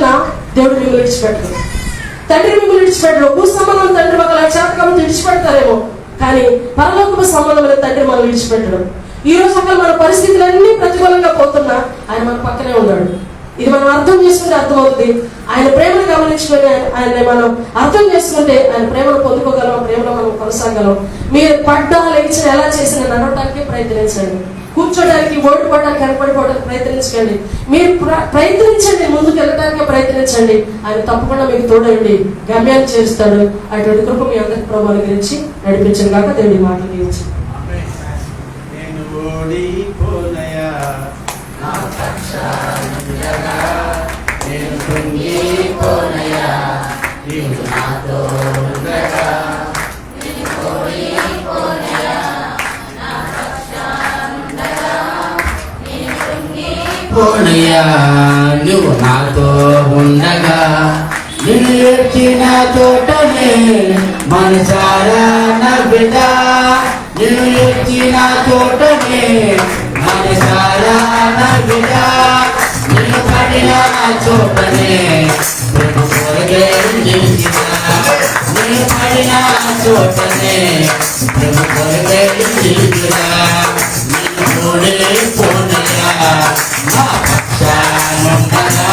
విడిచిపెట్టినా దేవుడు మిమ్మల్ని విడిచిపెట్టడు. తండ్రి మిమ్మల్ని విడిచిపెట్టడు. భూ సంబంధం తండ్రి ఒక చేతకం విడిచిపెడతారేమో, కానీ పరలోకపు సంబంధమైన తండ్రి మనం విడిచిపెట్టడం. ఈ రోజు అక్కడ మన పరిస్థితులన్నీ ప్రతికూలంగా పోతున్నా ఆయన మన పక్కనే ఉన్నాడు. ఇది మనం అర్థం చేసుకుంటే అర్థమవుతుంది. ఆయన ప్రేమను గమనించుకొని ఆయన్ని మనం అర్థం చేసుకుంటే ఆయన ప్రేమను పొందుకోగలం, ప్రేమలో మనం కొనసాగలం. మీరు పడ్డా లేచిన ఎలా చేసిన నడవటానికి ప్రయత్నించండి. కూర్చోడానికి, ఓడిపోవడానికి, కనపడిపోవడానికి ప్రయత్నించండి. మీరు ప్రయత్నించండి, ముందుకు వెళ్ళడానికి ప్రయత్నించండి. ఆయన తప్పకుండా మీకు తోడండి, గమ్యాన్ని చేస్తాడు. అటువంటి కృప మీ అందరికి ప్రభావం గురించి నడిపించండి కాక దేవుడి మాటలు గురించి. నువ్వు నాతో ఉండగా నిన్ను ఎక్కిన తోటనే మనసారా నవ్విదా. నిన్ను ఎక్కిన తోటనే మనసారా నవ్విదా. నిన్ను పడిన చోటనే నిన్ను పడిన చోటనే నిన్ను పోనయా నా పక్షానుండగా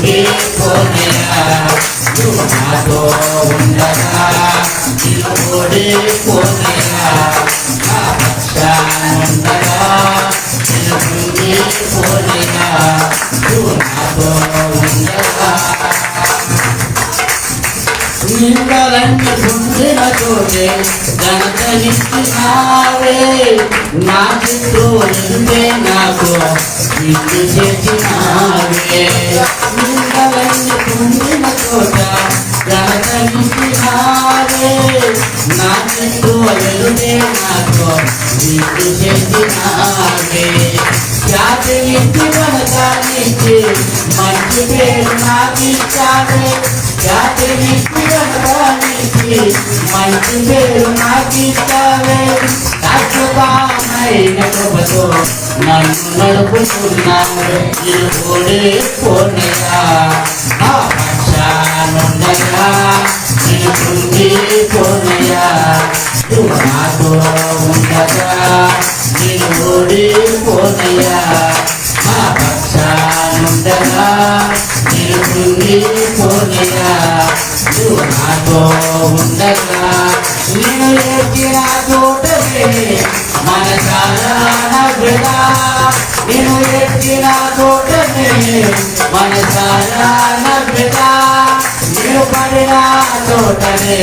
నిన్ను పోనయా. నువ్వు నాతో ఉండగా నిన్ను పోనయా నా పక్షానుండగా నిన్ను పోనయా. నువ్వు నాతో ఉండగా నిందలన్నీ గుండెల తోటే ఘనతనిచ్చినావే. నా చుట్టూ నిందే నాకు నిన్ను చేసినావే. నిందలన్నీ గుండెల తోట ఘనతనిచ్చినావే. నా చుట్టూ నిందే నాకు నిన్ను చేసినావే. ఖ్యాతినిచ్చి ఘనతనిచ్చి మంచి పేరు నాకు ఇచ్చావే. ఖ్యాతినిచ్చి ఘనతనిచ్చి మంచి పేరు నాకు ఇచ్చావే. అద్భుతమైన కృపతో నన్ను నడుపుతున్నావే. నిన్ను పోనయా నా పక్షానుండగా నిన్ను పోనయా. నువ్వు నాతో ఉండగా నిన్ను పోనయా నా పక్షానుండగా నిన్ను పోనయా. నువ్వు నాతో ఉండగా నిన్ను ఎక్కిన తోటనే మనసారా నవ్విదా. నిన్ను ఎక్కిన తోటనే మనసారా నవ్విదా. నిన్ను పడిన తోటనే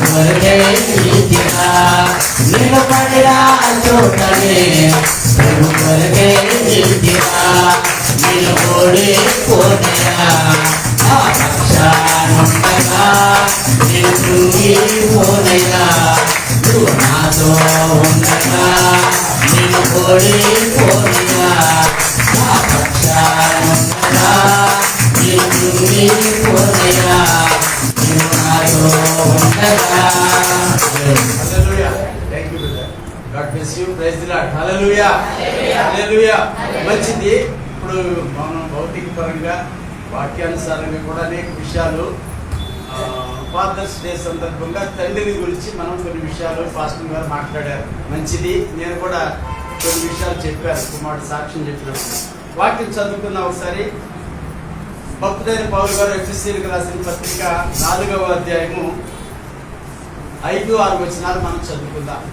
కొరకే ఇచ్చినా. నిన్ను పడిన తోటనే కొరకే ఇచ్చినా. నిన్ను పోనయా నా పక్షానుండగా నిన్ను పోనయా. నువ్వు నాతో ఉండగా నిన్ను పోనయా నా పక్షానుండగా నిన్ను పోనయా. నువ్వు నాతో ఉండగా. మంచిది. ఇప్పుడు మనం భౌతిక పరంగా వాక్యానుసారంగా కూడా అనేక విషయాలు ఫాదర్స్ డే సందర్భంగా తండ్రిని గురించి మనం కొన్ని విషయాలు పాస్టర్ గారు మాట్లాడారు. మంచిది. నేను కూడా కొన్ని విషయాలు చెప్పాను, కుమారుడు సాక్ష్యం చెప్పినప్పుడు. వాక్యం చదువుకున్న ఒకసారి భక్తుడైన పౌలు గారు ఎఫెసీయులకు రాసిన పత్రిక 4వ అధ్యాయము 5-6 వచనాలు మనం చదువుకుందాం.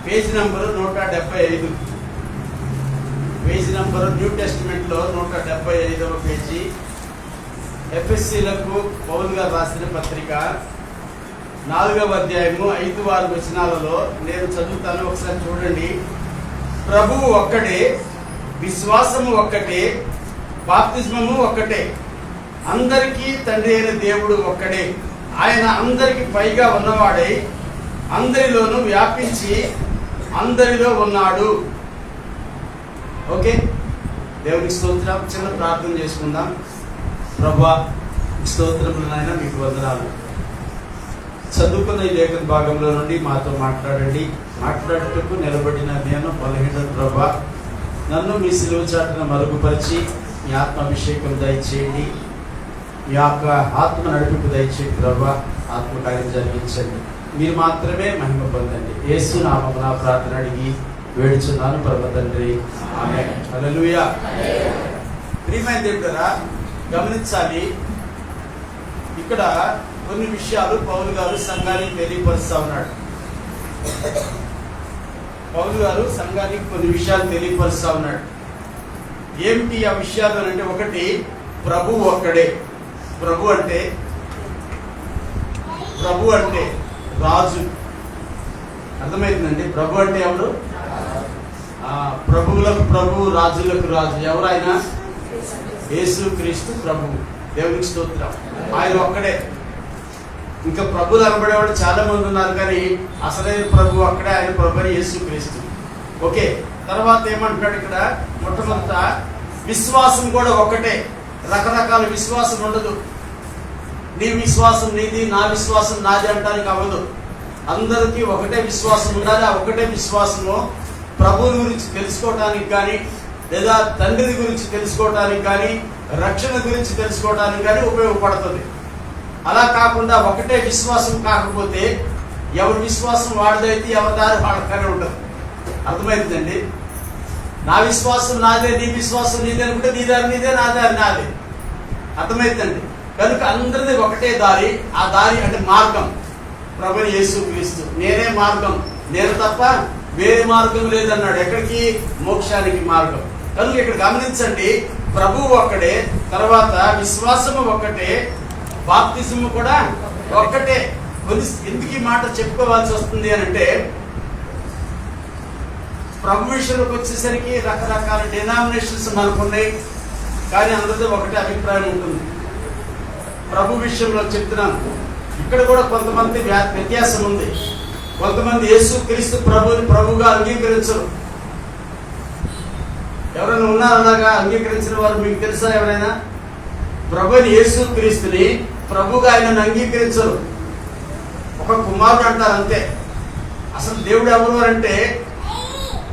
Page number 175. Page number new testament లో 175వ పేజీ. ఎఫెసీయులకు పౌలు గారు రాసిన పత్రిక 4వ అధ్యాయము 5-6 వచనాలలో నేను చదువుతాను, ఒకసారి చూడండి. ప్రభువు ఒక్కడే, విశ్వాసము ఒక్కటే, బాప్తిస్మము ఒక్కటే, అందరికీ తండ్రి అయిన దేవుడు ఒక్కడే. ఆయన అందరికి పైగా ఉన్నవాడై అందరిలోనూ వ్యాపించి అందరిలో ఉన్నాడు. ఓకే, దేవునికి స్తోత్రం. చిన్న ప్రార్థన చేసుకుందాం. ప్రభువా, స్తోత్రములు నాయన, మీకు వందనాలు. చదువుకున్న ఈ లేఖన భాగంలో నుండి మాతో మాట్లాడండి. మాట్లాడుటకు నిలబడిన నేను బలహీన ప్రభువా, నన్ను మీ సిలువ చాటున మరుగుపరిచి మీ ఆత్మాభిషేకం దయచేయండి, మీ యొక్క ఆత్మ నడిపింపు దయచేయండి ప్రభువా. ఆత్మకార్యం జరిగించండి, మీరు మాత్రమే మహిమ పొందండి. యేసు నామమున ప్రార్థన అడిగి వేడుచున్నాను పరమ తండ్రి, ఆమేన్. హల్లెలూయా. ప్రియమైన దేవుడా, గమనించాలి, ఇక్కడ కొన్ని విషయాలు పౌలు గారు సంఘానికి తెలియపరుస్తా ఉన్నాడు. పౌలు గారు సంఘానికి కొన్ని విషయాలు తెలియపరుస్తా ఉన్నాడు. ఏమిటి ఆ విషయాలు అంటే, ఒకటి, ప్రభు ఒక్కడే. ప్రభు అంటే రాజు. అర్థమైందండి? ప్రభు అంటే ఎవరు? ప్రభువులకు ప్రభు, రాజులకు రాజు. ఎవరైనా యేసు క్రీస్తు ప్రభు. దేవునికి స్తోత్రం. ఆయన ఒక్కడే. ఇంకా ప్రభులు అనబడేవాడు చాలా మంది ఉన్నారు, కానీ అసలైన ప్రభు అక్కడే, ఆయన ప్రభు యేసు క్రీస్తు. ఓకే. తర్వాత ఏమంటున్నాడు ఇక్కడ? మొట్టమొదట విశ్వాసం కూడా ఒకటే. రకరకాల విశ్వాసం ఉండదు. నీ విశ్వాసం నీది, నా విశ్వాసం నాది అంటానికి అవ్వదు. అందరికీ ఒకటే విశ్వాసం ఉండాలి. ఆ ఒకటే విశ్వాసము ప్రభువుని గురించి తెలుసుకోవటానికి కానీ, లేదా తండ్రి గురించి తెలుసుకోవటానికి కానీ, రక్షణ గురించి తెలుసుకోవటానికి కానీ ఉపయోగపడుతుంది. అలా కాకుండా ఒకటే విశ్వాసం కాకపోతే ఎవరి విశ్వాసం వాడిదైతే ఎవరి దారి వాడకనే ఉండదు. అర్థమైందండి? నా విశ్వాసం నాదే, నీ విశ్వాసం నీదే అనుకుంటే నీ దారి నీదే, నా దారి నాదే. అర్థమైందండి? కనుక అందరిది ఒకటే దారి. ఆ దారి అంటే మార్గం ప్రభువు యేసు క్రీస్తు. నేనే మార్గం, నేను తప్ప వేరే మార్గం లేదన్నాడు. ఎక్కడికి? మోక్షానికి మార్గం. కనుక ఇక్కడ గమనించండి, ప్రభువు ఒక్కడే, తర్వాత విశ్వాసము ఒక్కటే, బాప్తిజము కూడా ఒక్కటే. ఎందుకు ఈ మాట చెప్పుకోవాల్సి వస్తుంది అని అంటే, ప్రభు విషయంలోకి వచ్చేసరికి రకరకాల డినామినేషన్స్ మనకున్నాయి, కానీ అందరితో ఒకటే అభిప్రాయం ఉంటుంది. ప్రభు విషయంలో చెప్తున్నాను, ఇక్కడ కూడా కొంతమంది వ్యత్యాసం ఉంది. కొంతమంది యేసు క్రీస్తు ప్రభుని ప్రభుగా అంగీకరించరు. ఎవరైనా ఉన్నారు అలాగా అంగీకరించిన వారు? మీకు తెలుసా ఎవరైనా? ప్రభుని యేసు క్రీస్తుని ప్రభుగా ఆయనను అంగీకరించరు. ఒక కుమారుడు అంటారు అంతే. అసలు దేవుడు ఎవరు అంటే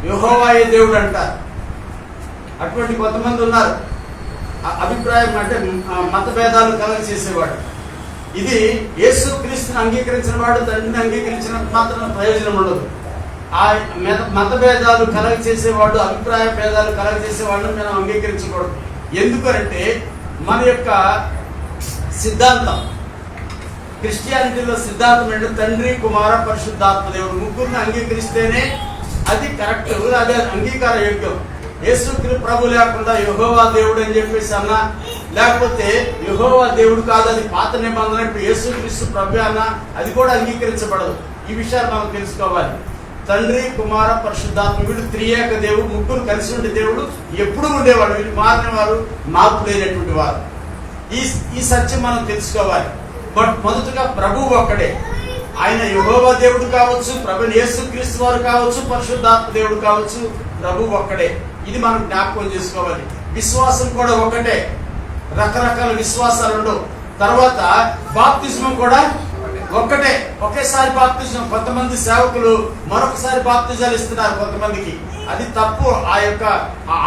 యెహోవాయే దేవుడు అంటారు. అటువంటి కొంతమంది ఉన్నారు. అభిప్రాయం అంటే మత భేదాలు కలగ చేసేవాడు. ఇది యేసు క్రీస్తుని అంగీకరించిన వాడు తండ్రిని అంగీకరించినంత మాత్రం ప్రయోజనం ఉండదు. ఆ మత భేదాలు కలగ చేసేవాడు, అభిప్రాయ భేదాలు కలగ చేసేవాడిని మనం అంగీకరించకూడదు. ఎందుకంటే మన యొక్క సిద్ధాంతం, క్రిస్టియానిటీలో సిద్ధాంతం అంటే తండ్రి, కుమార, పరిశుద్ధాత్మ దేవుడు ముగ్గురిని అంగీకరిస్తేనే అది కరెక్ట్, అదే అంగీకార యోగ్యం. యేసు ప్రభు లేకుండా యెహోవా దేవుడు అని చెప్పేసి అన్నా, లేకపోతే యెహోవా దేవుడు కాదు, అది పాత నిబంధన, ఇప్పుడు యేసు క్రీస్తు ప్రభు అన్నా, అది కూడా అంగీకరించబడదు. ఈ విషయాలు మనం తెలుసుకోవాలి. తండ్రి, కుమార, పరిశుద్ధాత్మ వీళ్ళు త్రియేక దేవుడు, ముగ్గురు కలిసి ఉండే దేవుడు ఎప్పుడు ఉండేవాడు. వీళ్ళు మారిన వారు, మార్పు లేనటువంటి వారు. ఈ సత్యం మనం తెలుసుకోవాలి. బట్ మొదటగా ప్రభువు ఒక్కడే. ఆయన యెహోవా దేవుడు కావచ్చు, ప్రభు యేసు క్రీస్తు వారు కావచ్చు, పరిశుద్ధాత్మ దేవుడు కావచ్చు, ప్రభువు ఒక్కడే. ఇది మనం జ్ఞాపకం చేసుకోవాలి. విశ్వాసం కూడా ఒకటే, రకరకాల విశ్వాసాలు ఉండవు. తర్వాత బాప్తిజం కూడా ఒక్కటే, ఒకేసారి బాప్తిజం. కొంతమంది సేవకులు మరొకసారి బాప్తిజాలు ఇస్తున్నారు కొంతమందికి. అది తప్పు. ఆ యొక్క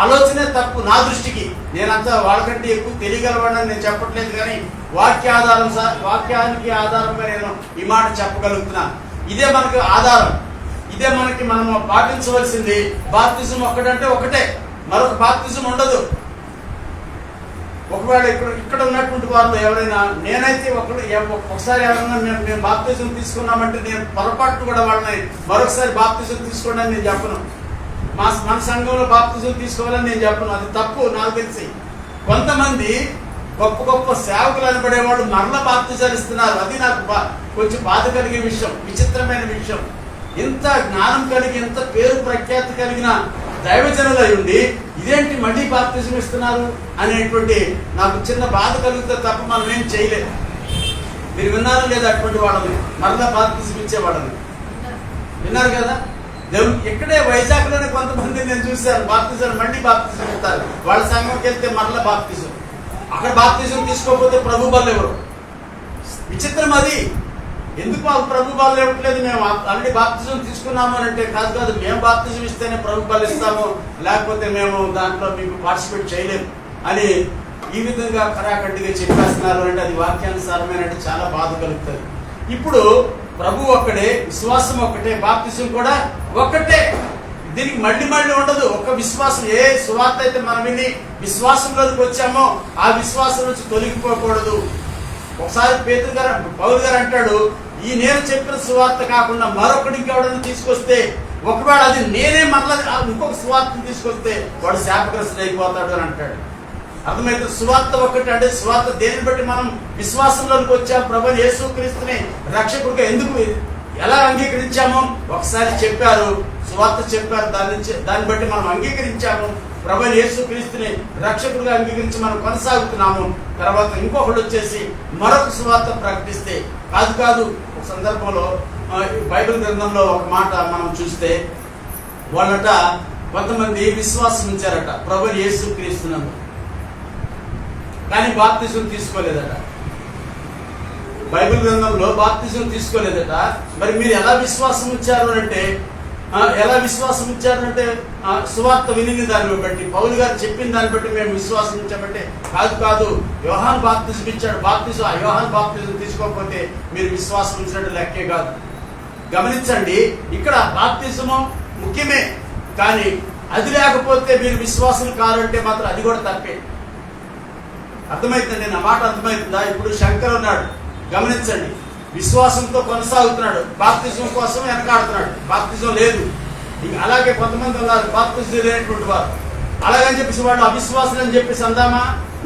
ఆలోచనే తప్పు నా దృష్టికి. నేనంతా వాళ్ళకంటే ఎక్కువ తెలియగలవాడని నేను చెప్పట్లేదు, కానీ వాక్యానికి ఆధారంగా నేను ఈ మాట చెప్పగలుగుతున్నాను. ఇదే మనకు ఆధారం, ఇదే మనం పాటించవలసింది. బాప్తిజం ఒక్కటంటే ఒకటే, మరొక బాప్తిజం ఉండదు. ఒకవేళ ఇక్కడ ఉన్నటువంటి వారిలో ఎవరైనా, నేనైతే ఒకసారి ఎవరైనా మేము బాప్తిజం తీసుకున్నామంటే నేను పొరపాటు కూడా వాళ్ళని మరొకసారి బాప్తిజం తీసుకోండి అని నేను చెప్పను. మన సంఘంలో బాప్తిజం తీసుకోవాలని నేను చెప్పను. అది తప్పు నాకు తెలిసి. కొంతమంది గొప్ప గొప్ప సేవకులు అనబడేవాళ్ళు మరల బాప్తిజాలు ఇస్తున్నారు. అది నాకు కొంచెం బాధ కలిగే విషయం, విచిత్రమైన విషయం. ఇంత జ్ఞానం కలిగి, ఇంత పేరు ప్రఖ్యాతి కలిగిన దైవజనులు అయి ఉండి ఇదేంటి మళ్ళీ బాప్తిజం ఇస్తున్నారు అనేటువంటి నాకు చిన్న బాధ కలుగుతుంది తప్ప మనం ఏం చేయలేదు. మీరు విన్నారు లేదా? అటువంటి వాళ్ళని మరలా బాప్తిజం ఇచ్చేవాళ్ళని విన్నారు కదా? ఇక్కడే వైజాగ్లోనే కొంతమంది నేను చూశాను, బాప్తిజం మళ్ళీ బాప్తిజం ఇస్తారు. వాళ్ళ సంఘంకి వెళ్తే మరలా బాప్తిజం, అక్కడ బాప్తిజం తీసుకోకపోతే ప్రభు బల్ల ఎవరు? విచిత్రం అది. ఎందుకు మాకు ప్రభు బలం ఇవ్వట్లేదు, మేము ఆల్రెడీ బాప్తిజం తీసుకున్నాము అని అంటే, కాదు మేము బాప్తిజం ఇస్తేనే ప్రభు బలం ఇస్తాము, లేకపోతే మేము దాంట్లో మీకు పార్టిసిపేట్ చేయలేము అని ఈ విధంగా కరాఖండిగా చెప్పేస్తున్నారు అంటే అది వాక్యానుసారమైన అంటే చాలా బాధ కలుగుతుంది. ఇప్పుడు ప్రభు ఒక్కడే, విశ్వాసం ఒక్కటే, బాప్తిజం కూడా ఒక్కటే. దీనికి మళ్ళీ ఉండదు. ఒక విశ్వాసం, ఏ సువార్త అయితే మనం విని విశ్వాసంలోకి వచ్చామో ఆ విశ్వాసం నుంచి తొలగిపోకూడదు. ఒకసారి పౌలు గారు అంటాడు, ఈ నేను చెప్పిన సువార్త కాకుండా మరొకటి ఇంకెవడన్నా తీసుకొస్తే, ఒకవేళ అది నేనే మరలా ఇంకొక సువార్తను తీసుకొస్తే వాడు శాపగ్రస్తుడు అయిపోతాడు అని అంటాడు. అర్థమైతే సువార్త ఒక్కటి అంటే సువార్త దేనిని బట్టి మనం విశ్వాసంలోకి వచ్చాం, ప్రభువు యేసుక్రీస్తుని రక్షకుడిగా ఎందుకు ఎలా అంగీకరించామో ఒకసారి చెప్పారు, సువార్త చెప్పారు, దాన్ని బట్టి మనం అంగీకరించాము, ప్రభువు యేసుక్రీస్తుని రక్షకుడిగా అంగీకరించి మనం కొనసాగుతున్నాము. తర్వాత ఇంకొకటి వచ్చేసి మరొక సువార్త ప్రకటిస్తే కాదు. ఒక సందర్భంలో బైబిల్ గ్రంథంలో ఒక మాట మనం చూస్తే, వాళ్ళట కొంతమంది విశ్వాసం ఉంచారట ప్రభువు యేసుక్రీస్తునందు, కానీ బాప్తిజం తీసుకోలేదట. బైబిల్ గ్రంథంలో బాప్తిజం తీసుకోలేదట. మరి మీరు ఎలా విశ్వాసం ఉంచారు అంటే, సువార్త విని దాన్ని బట్టి, పౌలు గారు చెప్పిన దాన్ని బట్టి మేము విశ్వాసం ఉంచామంటే కాదు, యోహాను బాప్తిజం ఇచ్చాడు, యోహాను బాప్తిజం తీసుకోకపోతే మీరు విశ్వాసం ఉంచినట్టు లెక్కే కాదు. గమనించండి, ఇక్కడ బాప్తిజము ముఖ్యమే, కానీ అది లేకపోతే మీరు విశ్వాసం కారంటే మాత్రం అది కూడా తప్పే. అర్థమవుతుంది, నా మాట అర్థమవుతుందా? ఇప్పుడు శంకర్ ఉన్నాడు, గమనించండి, విశ్వాసంతో కొనసాగుతున్నాడు, బాప్తిజం కోసం వెనకాడుతున్నాడు, బాప్తిజం లేదు. అలాగే కొంతమంది ఉన్నారు బాప్తిజం లేనటువంటి వారు, అలాగని చెప్పేసి వాళ్ళు అవిశ్వాసులు అని చెప్పేసి అందామా?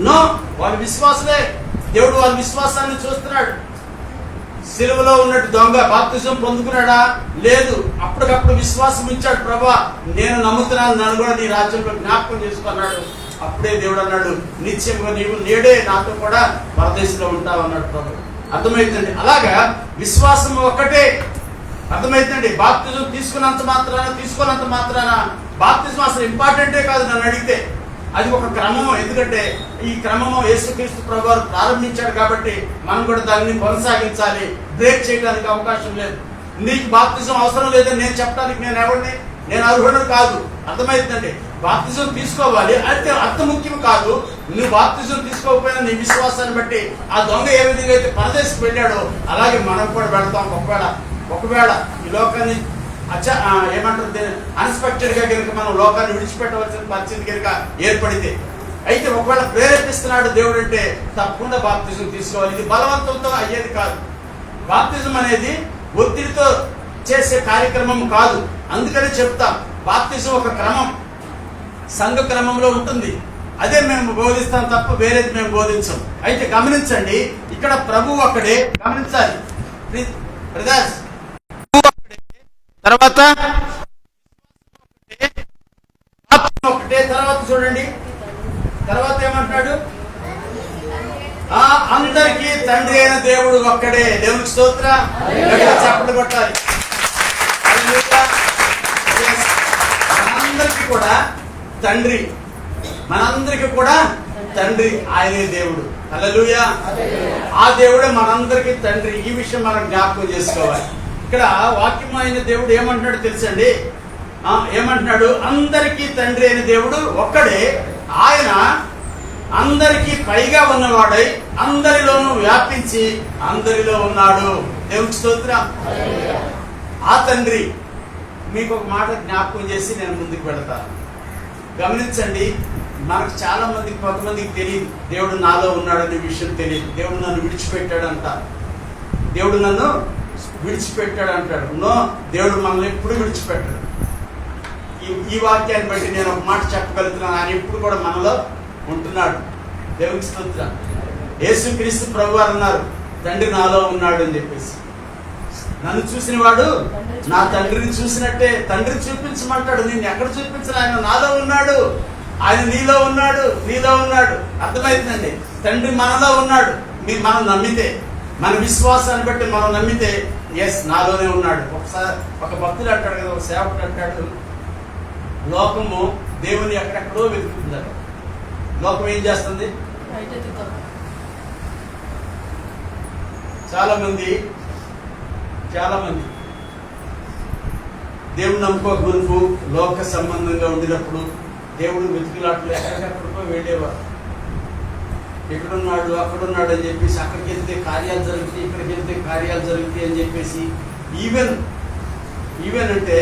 నో, వాళ్ళు విశ్వాసులే. దేవుడు వాళ్ళ విశ్వాసాన్ని చూస్తున్నాడు. సిలువలో ఉన్నట్టు దొంగ బాప్తిజం పొందుకున్నాడా? లేదు. అప్పటికప్పుడు విశ్వాసం ఇచ్చాడు, ప్రభువా నేను నమ్ముతున్నాను, నన్ను కూడా నీ రాజ్యంలో జ్ఞాపకం చేసుకున్నాడు. అప్పుడే దేవుడు అన్నాడు, నిత్యంగా నీవు నేడే నాతో కూడా పరదేశంలో ఉంటావు అన్నాడు ప్రభు. అర్థమైందండి? అలాగా విశ్వాసం ఒక్కటే. అర్థమైందండి? బాప్తిజం తీసుకున్నంత మాత్రాన బాప్తిజం అసలు ఇంపార్టెంటే కాదు నన్ను అడిగితే. అది ఒక క్రమము. ఎందుకంటే ఈ క్రమము యేసుక్రీస్తు ప్రభువారు ప్రారంభించాడు కాబట్టి మనం కూడా దాన్ని కొనసాగించాలి. బ్రేక్ చేయడానికి అవకాశం లేదు. నీకు బాప్తిజం అవసరం లేదని నేను చెప్పడానికి నేను ఎవరిని? నేను అర్హుడు కాదు. అర్థమైందండి? బాప్తిజం తీసుకోవాలి అంటే అంత ముఖ్యం కాదు. నువ్వు బాప్తిజం తీసుకోకపోయినా నీ విశ్వాసాన్ని బట్టి ఆ దొంగ ఏ విధంగా అయితే పరదేశకు వెళ్ళాడో అలాగే మనం కూడా వెళ్తాం. ఒకవేళ ఈ లోకాన్ని ఏమంటారు అన్ఎక్స్పెక్టెడ్ గా కనుక మనం లోకాన్ని విడిచిపెట్టవలసిన పరిస్థితి కనుక ఏర్పడితే, అయితే ఒకవేళ ప్రేరేపిస్తున్నాడు దేవుడు అంటే తప్పకుండా బాప్తిజం తీసుకోవాలి. ఇది బలవంతంతో అయ్యేది కాదు. బాప్తిజం అనేది ఒత్తిడితో చేసే కార్యక్రమం కాదు. అందుకని చెప్తాం, బాప్తిజం ఒక క్రమం, సంఘ క్రమంలో ఉంటుంది. అదే మేము బోధిస్తాం తప్ప వేరేది మేము బోధించాం. అయితే గమనించండి, ఇక్కడ ప్రభు ఒక్కడే. గమనించాలి బ్రదర్స్, తర్వాత ఒకటే. తర్వాత చూడండి, తర్వాత ఏమంటాడు? అందరికీ తండ్రి అయిన దేవుడు ఒక్కడే. దేవునికి స్తోత్రం. చప్పట్లు కొట్టాలి. మనందరికీ కూడా తండ్రి ఆయనే దేవుడు. హల్లెలూయా. ఆ దేవుడే మనందరికీ తండ్రి. ఈ విషయం మనం జ్ఞాపకం చేసుకోవాలి. ఇక్కడ వాక్యం అయిన దేవుడు ఏమంటున్నాడు తెలుసండి? ఏమంటున్నాడు? అందరికీ తండ్రి అయిన దేవుడు ఒక్కడే. ఆయన అందరికీ పైగా ఉన్నవాడై అందరిలోనూ వ్యాపించి అందరిలో ఉన్నాడు. దేవునికి స్తోత్రం. ఆ తండ్రి మీకు ఒక మాట జ్ఞాపకం చేసి నేను ముందుకు వెళతాను. గమనించండి, మనకు చాలా మందికి, కొంతమందికి తెలియదు దేవుడు నాలో ఉన్నాడనే విషయం తెలియదు. దేవుడు నన్ను విడిచిపెట్టాడు అంటారు. దేవుడు నన్ను విడిచిపెట్టాడు అంటాడు. నో, దేవుడు మనల్ని ఎప్పుడు విడిచిపెట్టాడు. ఈ వాక్యాన్ని బట్టి నేను ఒక మాట చెప్పగలుగుతున్నాను, ఆయన ఎప్పుడు కూడా మనలో ఉంటున్నాడు. దేవునికి స్తోత్రం. యేసుక్రీస్తు ప్రభువారు అన్నారు, తండ్రి నాలో ఉన్నాడు అని చెప్పేసి. నన్ను చూసిన వాడు నా తండ్రిని చూసినట్టే. తండ్రిని చూపించమంటాడు. నేను ఎక్కడ చూపించాను? ఆయన నాలో ఉన్నాడు, ఆయన నీలో ఉన్నాడు. అర్థమవుతుందండి? తండ్రి మనలో ఉన్నాడు. మనం నమ్మితే, మన విశ్వాసాన్ని బట్టి మనం నమ్మితే, ఎస్ నాలోనే ఉన్నాడు. ఒకసారి ఒక భక్తుడు అంటాడు కదా, ఒక సేవకుడు అంటాడు, లోకము దేవుని ఎక్కడెక్కడో వెతుకుతుందట. లోకం ఏం చేస్తుంది? చాలా మంది చాలా మంది దేవుడు నమ్ముకోక మునుపు లోక సంబంధంగా ఉండినప్పుడు దేవుడు వెతుకులాట్లు ఎక్కడికక్కడికో వెళ్ళేవారు. ఎక్కడున్నాడు అక్కడున్నాడు అని చెప్పేసి, అక్కడికి వెళ్తే కార్యాలు జరుగుతాయి, ఇక్కడికి వెళ్తే కార్యాలు జరుగుతాయి అని చెప్పేసి, ఈవెన్ అంటే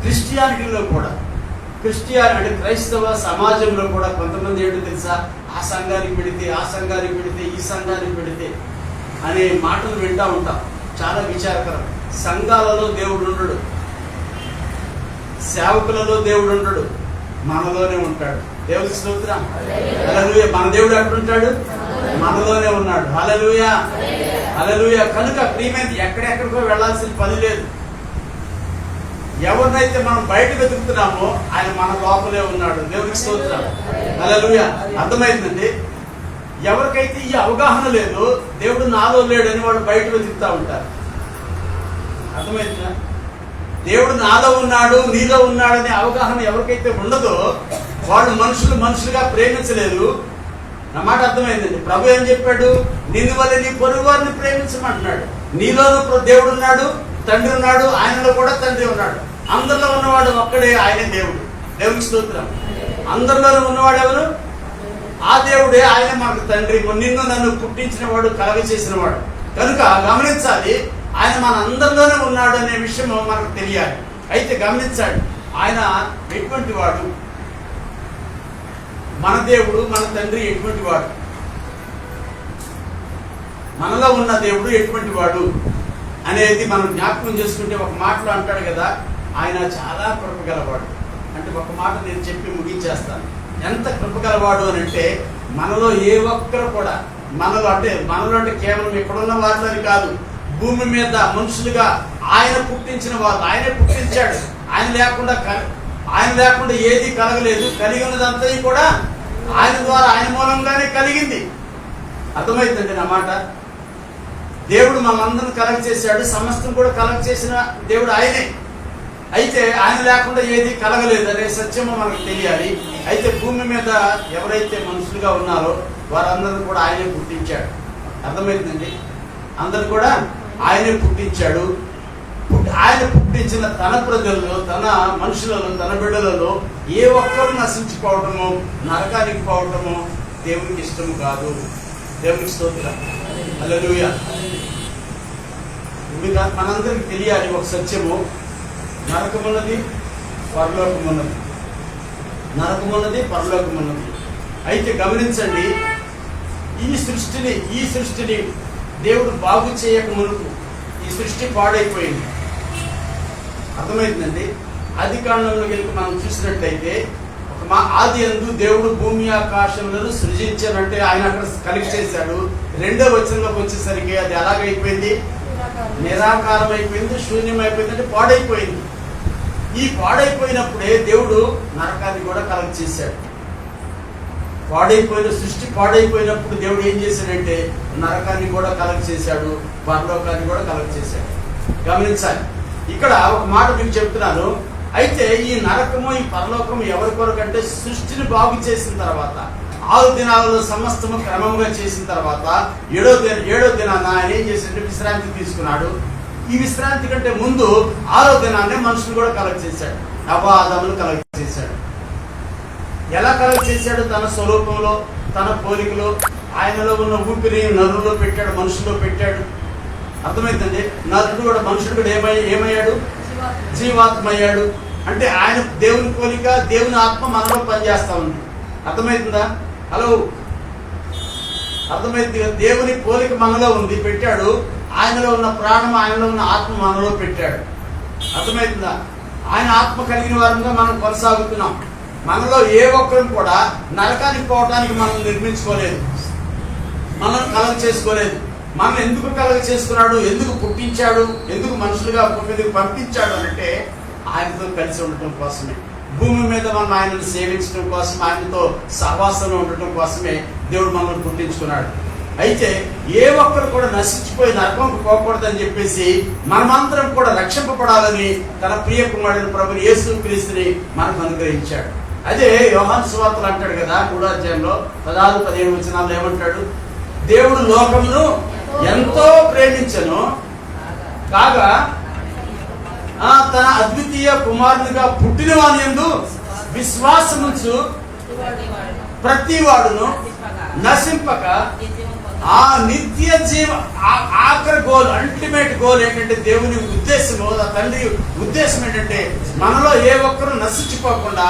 క్రిస్టియానిటీలో కూడా, అంటే క్రైస్తవ సమాజంలో కూడా కొంతమంది ఏంటో తెలుసా, ఆ సంఘానికి పెడితే, ఆ సంఘానికి పెడితే, ఈ సంఘానికి పెడితే అనే మాటలు వింటూ ఉంటాం. చాలా విచారకరం. సంఘాలలో దేవుడు ఉండడు, సేవకులలో దేవుడు ఉండడు, మనలోనే ఉంటాడు. దేవుడికి స్తోత్రం. హల్లెలూయా. మన దేవుడు ఎక్కడుంటాడు? మనలోనే ఉన్నాడు. హల్లెలూయా, హల్లెలూయా. కనుక ప్రియమైనది, ఎక్కడెక్కడికో వెళ్ళాల్సిన పని లేదు. ఎవరినైతే మనం బయట వెతుకుతున్నామో ఆయన మన లోపలే ఉన్నాడు. దేవుడికి స్తోత్రం. హల్లెలూయా. అర్థమైందండి? ఎవరికైతే ఈ అవగాహన లేదు, దేవుడు నాలో లేడని వాళ్ళు బయట వెతుకుతూ ఉంటారు. అర్థమైందా? దేవుడు నాలో ఉన్నాడు, నీలో ఉన్నాడనే అవగాహన ఎవరికైతే ఉండదో వాళ్ళు మనుషులుగా ప్రేమించలేరు. నా మాట అర్థమైందండి? ప్రభు ఏం చెప్పాడు? నిన్ను వల్ల నీ పొరుగు వారిని ప్రేమించమంటున్నాడు. నీలోనూ దేవుడు ఉన్నాడు, తండ్రి ఉన్నాడు, ఆయనలో కూడా తండ్రి ఉన్నాడు. అందరిలో ఉన్నవాడు ఒక్కడే, ఆయనే దేవుడు. దేవుడికి స్తోత్రం. అందరిలోనూ ఉన్నవాడు ఎవరు? ఆ దేవుడే. ఆయన మనకు తండ్రి. నిన్ను నన్ను పుట్టించిన వాడు, కలగ చేసిన వాడు. కనుక గమనించాలి, ఆయన మన అందరిలోనే ఉన్నాడు అనే విషయం మనకు తెలియాలి. అయితే గమనించాడు, ఆయన ఎటువంటి వాడు? మన దేవుడు, మన తండ్రి ఎటువంటి వాడు? మనలో ఉన్న దేవుడు ఎటువంటి వాడు అనేది మనం జ్ఞాపకం చేసుకుంటే, ఒక మాటలో అంటాడు కదా, ఆయన చాలా కృపగలవాడు. అంటే ఒక మాట నేను చెప్పి ముగించేస్తాను. ఎంత కృపగలవాడు అని అంటే, మనలో ఏ ఒక్కరు కూడా, మనలో అంటే కేవలం ఇక్కడున్న వారిని కాదు, భూమి మీద మనుషులుగా ఆయన పుట్టించిన వారు, ఆయనే పుట్టించాడు. ఆయన లేకుండా ఏది కలగలేదు. కలిగి ఉన్నదంతా కూడా ఆయన ద్వారా, ఆయన మూలంగానే కలిగింది. అర్థమైందండి నా మాట? దేవుడు మనందరిని కలగ చేశాడు, సమస్తం కూడా కలగ చేసిన దేవుడు ఆయనే. అయితే ఆయన లేకుండా ఏది కలగలేదు అనే సత్యము మనకు తెలియాలి. అయితే భూమి మీద ఎవరైతే మనుషులుగా ఉన్నారో వారందరూ కూడా ఆయనే పుట్టించాడు. అర్థమైందండి? అందరు కూడా ఆయనే పుట్టించాడు. ఆయన పుట్టించిన తన ప్రజల్లో, తన మనుషులలో, తన బిడ్డలలో ఏ ఒక్కరు నశించిపోవటము, నరకానికి పోవటము దేవునికి ఇష్టము కాదు. దేవునికి స్తోత్రం. హల్లెలూయా. మనందరికి తెలియాలి ఒక సత్యము, నరకమున్నది, పరలోకమున్నది. నరకమున్నది, పరలోకమున్నది. అయితే గమనించండి, ఈ సృష్టిని దేవుడు బాగు చేయక మునుపు ఈ సృష్టి పాడైపోయింది. అర్థమైందండి? ఆది కాండంలోకి వెళ్ళి మనం చూసినట్లయితే, ఆది యందు దేవుడు భూమి ఆకాశములను సృజించానంటే ఆయన అక్కడ కలిగి చేశాడు. 2వ వచనంలోకి వచ్చేసరికి అది ఎలాగైపోయింది? నిరాకారం అయిపోయింది, శూన్యం అయిపోయింది, అంటే పాడైపోయింది. ఈ పాడైపోయినప్పుడే దేవుడు నరకాన్ని కూడా కలెక్ట్ చేశాడు. సృష్టి పాడైపోయినప్పుడు దేవుడు ఏం చేశాడంటే నరకాన్ని కూడా కలెక్ట్ చేశాడు, పరలోకాన్ని కూడా కలెక్ట్ చేశాడు. గమనించాలి. ఇక్కడ ఒక మాట మీకు చెప్తున్నాను. అయితే ఈ నరకము, ఈ పరలోకము ఎవరి కొరకంటే, సృష్టిని బాగు చేసిన తర్వాత, 6 దినాలలో సమస్తము క్రమంగా చేసిన తర్వాత, ఏడో దినాన ఆయన ఏం చేశాడంటే విశ్రాంతి తీసుకున్నాడు. ఈ విశ్రాంతి కంటే ముందు 6వ దినాన్ని మనుషులు కూడా కలెక్ట్ చేశాడు. అబాధములు కలెక్ట్ చేశాడు. ఎలా కలెక్ట్ చేశాడు? తన స్వరూపంలో, తన పోలికలో, ఆయనలో ఉన్న ఊపిరి నరులో పెట్టాడు, మనుషులో పెట్టాడు. అర్థమైందండి? నరుడు కూడా, మనుషుడు కూడా ఏమయ్యాడు? జీవాత్మ అయ్యాడు. అంటే ఆయన దేవుని పోలిక, దేవుని ఆత్మ మనలో పనిచేస్తా ఉంది. అర్థమవుతుందా? హలో, అర్థమైంది? దేవుని పోలిక మనలో ఉంది, పెట్టాడు. ఆయనలో ఉన్న ప్రాణం, ఆయనలో ఉన్న ఆత్మ మనలో పెట్టాడు. అర్థమవుతుందా? ఆయన ఆత్మ కలిగిన వారంగా మనం కొనసాగుతున్నాం. మనలో ఏ ఒక్కరు కూడా నరకానికి పోవటానికి మనం నిర్మించుకోలేదు, మనం కలగ చేసుకోలేదు. మనం ఎందుకు కలగ చేసుకున్నాడు, ఎందుకు పుట్టించాడు, ఎందుకు మనుషులుగా భూమికి పంపించాడు అంటే ఆయనతో కలిసి ఉండటం కోసమే. భూమి మీద మనం ఆయనను సేవించడం కోసం, ఆయనతో సహవాసంలో ఉండటం కోసమే దేవుడు మనల్ని పుట్టించుకున్నాడు. అయితే ఏ ఒక్కరు కూడా నశించిపోయి నరకంకు పోకూడదని చెప్పేసి మనమందరం కూడా రక్షింపబడాలని తన ప్రియ కుమారుడు ప్రభు యేసుక్రీస్తుని మనకు అనుగ్రహించాడు. అదే యోహాను సువార్తలో అంటాడు కదా, 3వ అధ్యాయంలో 16-17 వచనాల్లో ఏమంటాడు? దేవుడు లోకమును ఎంతో ప్రేమించెను, కాగా తన అద్వితీయ కుమారునిగా పుట్టిన వాని యందు విశ్వాసముంచు ప్రతి వాడును నశింపక ఆ నిత్య జీవ ఆఖరి గోల్, అల్టిమేట్ గోల్ ఏంటంటే దేవుని ఉద్దేశము, ఆ తండ్రి ఉద్దేశం ఏంటంటే మనలో ఏ ఒక్కరూ నశించిపోకుండా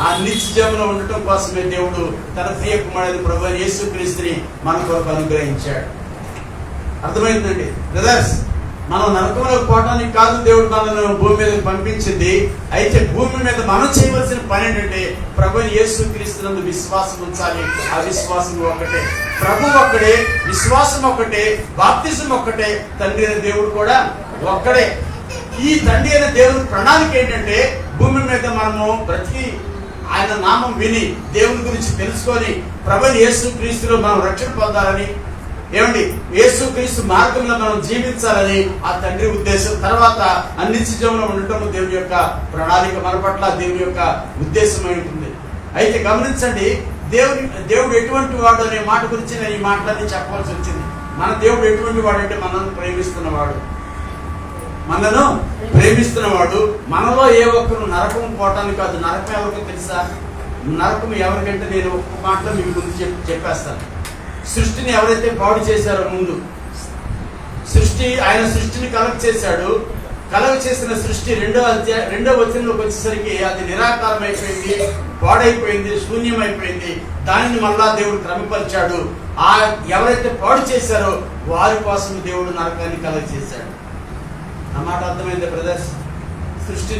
ఆ నిత్య జీవంలో ఉండటం కోసమే దేవుడు తన ప్రియ కుమారుడు ప్రభువైన యేసుక్రీస్తుని మన కొరకు అనుగ్రహించాడు. అర్థమైందండి బ్రదర్స్? మనం నరకంలోకి పోవడానికి కాదు దేవుడు మనల్ని భూమి మీద పంపించింది. అయితే భూమి మీద మనం చేయవలసిన పని ఏంటంటే ప్రభువైన యేసుక్రీస్తునందు విశ్వాసం ఉంచాలి. ఆ విశ్వాసం ఒక్కటే, ప్రభు ఒక్కడే, విశ్వాసం ఒక్కటే, బాప్తిజం ఒక్కటే, తండ్రి అయిన దేవుడు కూడా ఒక్కడే. ఈ తండ్రి అయిన దేవుని ప్రణాళిక ఏంటంటే భూమి మీద మనము బ్రతికి ఆయన నామం విని దేవుని గురించి తెలుసుకొని ప్రభువైన యేసుక్రీస్తులో మనం రక్షణ పొందాలని, ఏమండి యేసుక్రీస్తు మార్గంలో మనం జీవించాలని ఆ తండ్రి ఉద్దేశం. తర్వాత అన్ని నిత్యజీవంలో ఉండటం దేవుని యొక్క ప్రణాళిక మన పట్ల, దేవుని యొక్క ఉద్దేశమై ఉంటుంది. అయితే గమనించండి, దేవుడు ఎటువంటి వాడు అనే మాట గురించి నేను ఈ మాటలన్నీ చెప్పవలసి వచ్చింది. మన దేవుడు ఎటువంటి వాడు అంటే మనల్ని ప్రేమిస్తున్నవాడు, మనను ప్రేమిస్తున్నవాడు. మనలో ఏ ఒక్కరు నరకం పోవటానికి కాదు. నరకం ఎవరికో తెలుసా? నరకం ఎవరికంటే నేను ఒక మాటలో మీకు ముందు చెప్పేస్తాను. సృష్టిని ఎవరైతే పాడు చేశారో, ముందు ఆయన సృష్టిని కలగ చేశాడు. కలగ చేసిన సృష్టి రెండో వచనంలోకి వచ్చేసరికి అది నిరాకారం అయిపోయింది, పాడైపోయింది, శూన్యమైపోయింది. దానిని మళ్ళా దేవుడు క్రమపరిచాడు. ఎవరైతే పాడు చేశారో వారి కోసం దేవుడు నరకాన్ని కలగ చేశాడు. నా మాట అర్థమైంది బ్రదర్స్? సృష్టి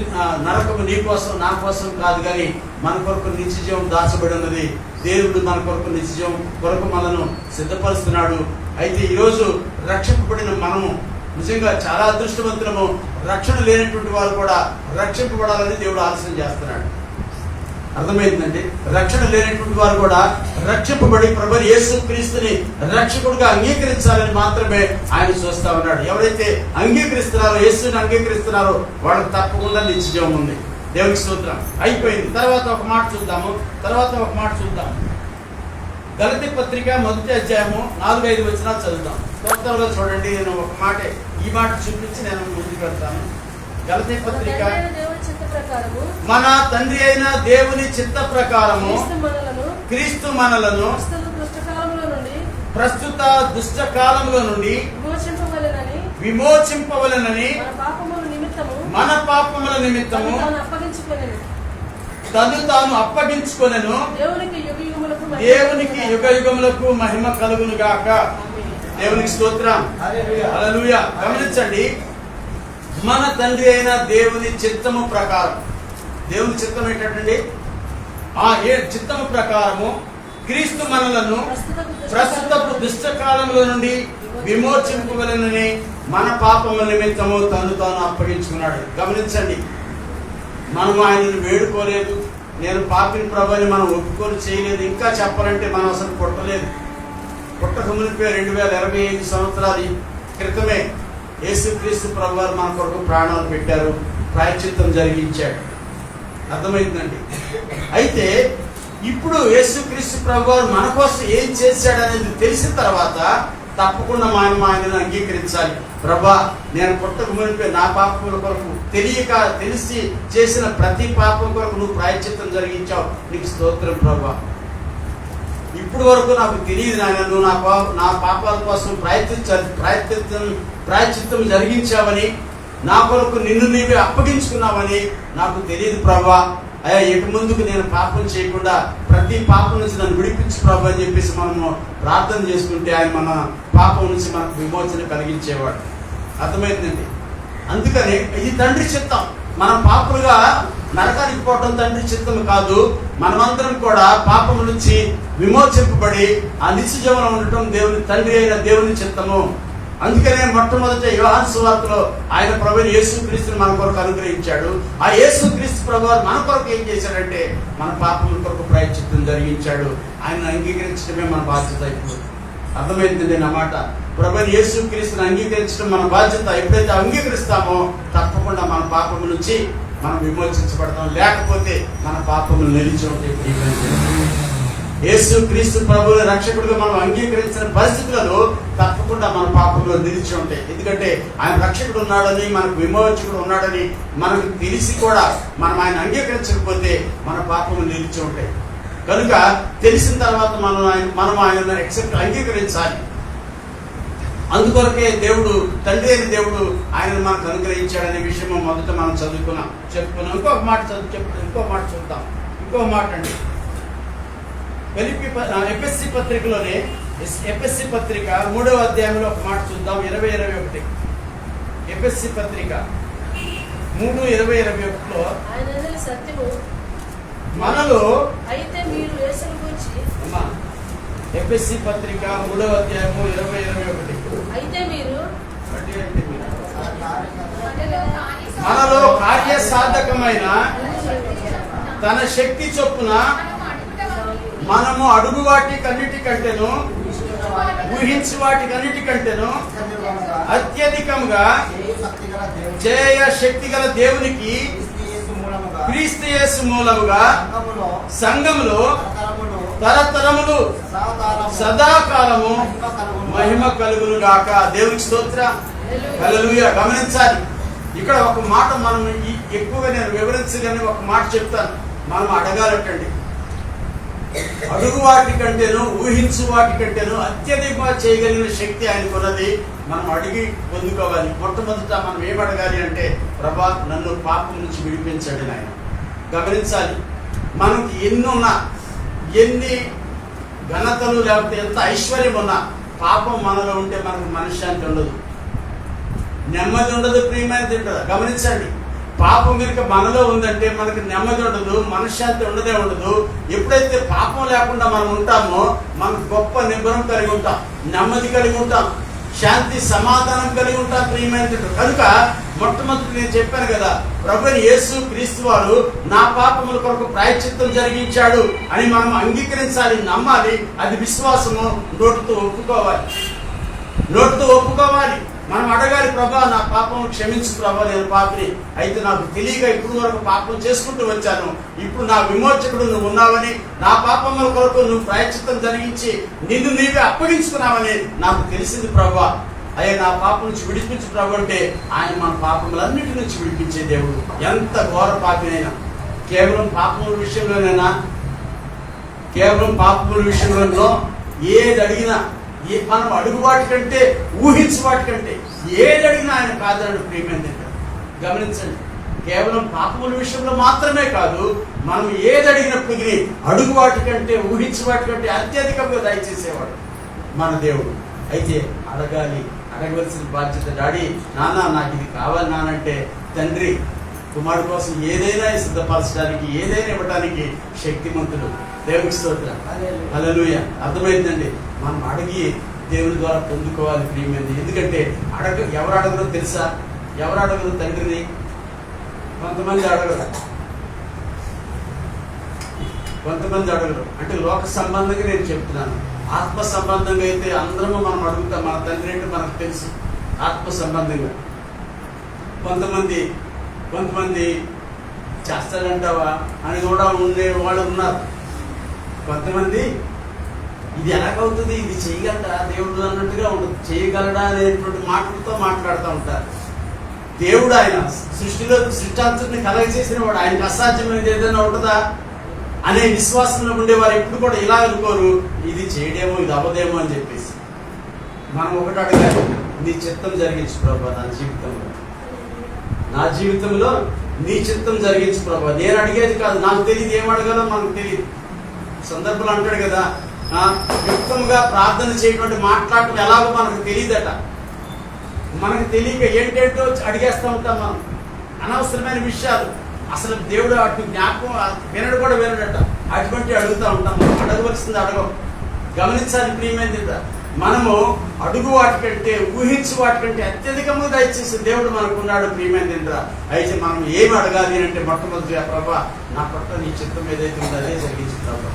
నరకము నీ కోసం నా కోసం కాదు, కానీ మన కొరకు నిత్యజీవం దాచబడి ఉన్నది. దేవుడు మన కొరకు నిత్యజీవం కొరకు మనను సిద్ధపరుస్తున్నాడు. అయితే ఈరోజు రక్షింపబడిన మనము నిజంగా చాలా అదృష్టవంతులము. రక్షణ లేనటువంటి వారు కూడా రక్షింపబడాలని దేవుడు ఆలస్యం చేస్తున్నాడు. అర్థమైందండి? రక్షణ లేనటువంటి వారు కూడా రక్షింపబడి ప్రభువైన యేసుక్రీస్తుని రక్షకుడిగా అంగీకరించాలని మాత్రమే ఆయన చూస్తా ఉన్నాడు. ఎవరైతే అంగీకరిస్తున్నారో, యేసుని అంగీకరిస్తున్నారో వాళ్ళకి తప్పకుండా నిత్యజీవం ఉంది. దేవునికి స్తోత్రం. అయిపోయింది. తర్వాత ఒక మాట చూద్దాము. గలతీ పత్రిక 1వ అధ్యాయము 4-5 వచనాలు చదువుతాం. కొత్తగా చూడండి. నేను ఒక మాట, ఈ మాట చూపించి నేను ముందుకు వెళ్తాను. గలతీ పత్రిక, మన తండ్రి అయిన దేవుని చిత్త ప్రకారము క్రీస్తు మనలను ప్రస్తుత దుష్టకాలంలో నుండి విమోచింపవలెనని మన పాపముల నిమిత్తము తను తాను అప్పగించుకొనెను. దేవునికి యుగ యుగములకు మహిమ కలుగును గాక. దేవునికి స్తోత్రం. హల్లెలూయా. గమనించండి, మన తండ్రి అయిన దేవుని చిత్తము ప్రకారం, దేవుని చిత్తం ఏంటంటే చిత్తము ప్రకారము క్రీస్తు మనలను ప్రస్తుతపు దుష్టకాలంలో నుండి విమోచింపవలెనని మన పాపముల నిమిత్తము తను తాను అప్పగించుకున్నాడు. గమనించండి, మనం ఆయనను వేడుకోలేదు. నేను పాపిని ప్రభుని మనం ఒప్పుకొని చేయలేదు. ఇంకా చెప్పాలంటే మనం అసలు పుట్టలేదు. పుట్టక మునిపే 2025 సంవత్సరాల క్రితమే యేసుక్రీస్తు ప్రభువారు మన కొరకు ప్రాణాలు పెట్టారు, ప్రాయశ్చిత్తం జరిగించాడు. అర్థమైందండి? అయితే ఇప్పుడు యేసుక్రీస్తు ప్రభువారు మన కోసం ఏం చేశాడు అనేది తెలిసిన తర్వాత తప్పకుండా మనం ఆయనను అంగీకరించాలి. ప్రభా, నేను పుట్టక మునిపే నా పాపముల కొరకు తెలిసి చేసిన ప్రతి పాపం కొరకు నువ్వు ప్రాయశ్చిత్తం జరిగించావు, నీకు స్తోత్రం ప్రభా. ఇప్పుడు వరకు నాకు తెలియదు నాయన, నువ్వు నా పాపాల కోసం ప్రాయశ్చిత్తం జరిగించావని, నా కొరకు నిన్ను నీవే అప్పగించుకున్నావని నాకు తెలియదు ప్రభా. అయ్యా, ఇక ముందుకు నేను పాపం చేయకుండా ప్రతి పాపం నుంచి నన్ను విడిపించు ప్రభు అని చెప్పేసి మనము ప్రార్థన చేసుకుంటే ఆయన మన పాపం నుంచి మనకు విమోచన కలిగించేవాడు. అర్థమైందండి? అందుకని ఇది తండ్రి చిత్తం. మనం పాపులుగా నరకానికి పోవటం తండ్రి చిత్తం కాదు. మనమందరం కూడా పాపం నుంచి విమోచింపబడి ఆ నిత్యజీవంలో ఉండటం తండ్రి అయిన దేవుని చిత్తము. అందుకనే మొట్టమొదట యోహాను సువార్తలో ఆయన ప్రభువైన యేసుక్రీస్తుని మన కొరకు అనుగ్రహించాడు. ఆ యేసుక్రీస్తు ప్రభువారు మన కొరకు ఏం చేశాడంటే మన పాపముల కొరకు ప్రాయశ్చిత్తం జరిగించాడు. ఆయన అంగీకరించడమే మన బాధ్యత. ఇప్పుడు అర్థమైందండి నా మాట? ప్రభువైన యేసుక్రీస్తుని అంగీకరించడం మన బాధ్యత. ఎప్పుడైతే అంగీకరిస్తామో తప్పకుండా మన పాపము నుంచి మనం విమోచించబడతాం. లేకపోతే మన పాపములు నిలిచి ఉంటాయి. యేసుక్రీస్తు ప్రభువుని రక్షకుడిగా మనం అంగీకరించిన పరిస్థితులలో తప్పకుండా తప్పకుండా మన పాపంలో నిలిచి ఉంటాయి. ఎందుకంటే ఆయన రక్షకుడు ఉన్నాడని, మనకు విమోచకుడు ఉన్నాడని మనకు తెలిసి కూడా మనం ఆయన అంగీకరించకపోతే మన పాపములు నిలిచి ఉంటాయి. కనుక తెలిసిన తర్వాత మనం ఆయన అంగీకరించాలి. అందుకొరకే దేవుడు, తండ్రి అయిన దేవుడు ఆయనను మనకు అనుగ్రహించాడనే విషయం మొదట మనం చెప్పుకున్నాం. ఇంకొక మాట చూద్దాం. ఇంకో మాట అండి, ఎఫ్ఎస్సి పత్రికలోనే, ఎఫ్ఎస్సి పత్రిక 3వ అధ్యాయంలో ఒక మాట చూద్దాం. 20:21 ఎఫ్ఎస్సి పత్రిక 3:20-21లో మనలో అయితే మీరు యేసుని గురించి, ఎఫ్ఎస్సి పత్రిక 3వ అధ్యాయము 20-21 అయితే మీరు మనలో కార్యసాధకమైన తన శక్తి చొప్పున మనము అడుగు వాటి కన్నిటికంటేను ఊహించి వాటి కన్నిటికంటేను అత్యధికంగా చేయ శక్తి గల దేవునికి క్రీస్తు యేసు మూలముగా సంఘములో తరతరములు సదాకాలము మహిమ కలుగును గాక. దేవునికి స్తోత్రం, హల్లెలూయా. గమనించాలి, ఇక్కడ ఒక మాట మనం ఎక్కువగా నేను వివరించగానే ఒక మాట చెప్తాను. మనం అడగాలటండి, అడుగు వాటి కంటేను ఊహించు వాటి కంటేను అత్యధికంగా చేయగలిగిన శక్తి ఆయనకున్నది. మనం అడిగి పొందుకోవాలి. మొట్టమొదట మనం ఏం అడగాలి అంటే, ప్రభా నన్ను పాపం నుంచి విడిపించండి నాయన. గమనించాలి, మనకి ఎన్ని ఘనతలు లేకపోతే ఎంత ఐశ్వర్యం ఉన్నా పాపం మనలో ఉంటే మనకు మనశ్శాంతి ఉండదు, నెమ్మది ఉండదు, ప్రియమైనది ఉండదు. గమనించండి, పాపం కనుక మనలో ఉందంటే మనకు నెమ్మది ఉండదు, మనశ్శాంతి ఉండదు. ఎప్పుడైతే పాపం లేకుండా మనం ఉంటామో మనకు గొప్ప నిబ్బరం కలిగి ఉంటాం, నెమ్మది కలిగి ఉంటాం, శాంతి సమాధానం కలిగి ఉంటాం, ప్రియమైనది. కనుక మొట్టమొదటి నేను చెప్పాను కదా, ప్రభువైన యేసు క్రీస్తు వారు నా పాపముల కొరకు ప్రాయశ్చిత్తం జరిగించాడు అని మనం అంగీకరించాలి, నమ్మాలి. అది విశ్వాసము. నోటితో ఒప్పుకోవాలి. మనం అడగాలి, ప్రభా నా పాపం క్షమించు ప్రభా, నేను పాపిని, అయితే నాకు తెలియక ఇప్పుడు వరకు పాపం చేసుకుంటూ వచ్చాను, ఇప్పుడు నా విమోచకుడు నువ్వు ఉన్నావని, నా పాపముల కొరకు నువ్వు ప్రాయశ్చిత్తం జరిగించి నిన్ను నీవే అప్పగించుకున్నావని నాకు తెలిసింది ప్రభా, అయ్యా నా పాపం నుంచి విడిపించు ప్రభు అంటే ఆయన మన పాపములన్నిటి నుంచి విడిపించే దేవుడు. ఎంత ఘోర పాపినైనా, కేవలం పాపముల విషయంలో ఏది అడిగినా, మనం అడుగు వాటి కంటే ఊహించు వాటి కంటే ఏది అడిగినా ఆయన కాదన్నాడు. ప్రియమైనది, గమనించండి, కేవలం పాపముల విషయంలో మాత్రమే కాదు, మనం ఏది అడిగినప్పటికీ అడుగు వాటి కంటే ఊహించు వాటి కంటే అత్యధికంగా దయచేసేవాడు మన దేవుడు. అయితే అడగవలసిన బాధ్యత. డాడీ, నాన్న నాకు ఇది కావాలి నానంటే తండ్రి కుమారుడు కోసం ఏదైనా సిద్ధపరచడానికి, ఏదైనా ఇవ్వడానికి శక్తిమంతుడు. దేవునికి స్తోత్రం, హల్లెలూయా. అర్థమైందండి, మనం అడిగి దేవుని ద్వారా పొందుకోవాలి ప్రియమైనది. ఎందుకంటే ఎవరు అడగరో తెలుసా? ఎవరు అడగరు తండ్రిని? కొంతమంది అడగరు. అంటే లోక సంబంధంగా నేను చెప్తున్నాను. ఆత్మ సంబంధంగా అయితే అందరము మనం అడుగుతాం, మన తండ్రి అంటే మనకు తెలుసు. ఆత్మ సంబంధంగా కొంతమంది చేస్తాడంటావా అని కూడా ఉండే వాళ్ళు ఉన్నారు. కొంతమంది ఇది ఎలాగవుతుంది, ఇది చేయగలడా దేవుడు అన్నట్టుగా ఉంటుంది, చేయగలడా అనేటువంటి మాటలతో మాట్లాడుతూ ఉంటారు. దేవుడు ఆయన సృష్టాంతుని కలగచేసిన వాడు, ఆయనకు అసాధ్యమైనది ఏదైనా ఉంటుందా అనే విశ్వాసంలో ఉండేవారు ఎప్పుడు కూడా ఇలా అనుకోరు, ఇది చేయడేమో, ఇది అవ్వదేమో అని చెప్పేసి. మనం ఒకటి అడగాలి, నీ చిత్తం జరిగించు ప్రభా, నా జీవితంలో నీ చిత్తం జరిగించు ప్రభా. నేను అడిగేది కాదు, నాకు తెలియదు, ఏం అడగాలో మనకు తెలియదు. సందర్భంలో అంటాడు కదా, యుక్తంగా ప్రార్థన చేయటువంటి మాట్లాడటం ఎలాగో మనకు తెలియదట. మనకు తెలియక ఏంటేంటో అడిగేస్తూ ఉంటాం మనం, అనవసరమైన విషయాలు. అసలు దేవుడు అటు జ్ఞాపకం వినడట, అటువంటి అడుగుతూ ఉంటాం. అడగవలసింది అడగం. గమనించాలి ప్రియమైనది, మనము అడుగు వాటికంటే ఊహించు వాటికంటే అత్యధికంగా దయచేసి దేవుడు మనకున్నాడు ప్రియమైనది. అయితే మనం ఏమి అడగాలి అంటే మొట్టమొదటిగా ప్రభా నా పట్ల నీ చిత్తం ఏదైతే ఉందో అదే జరిగించుతావు.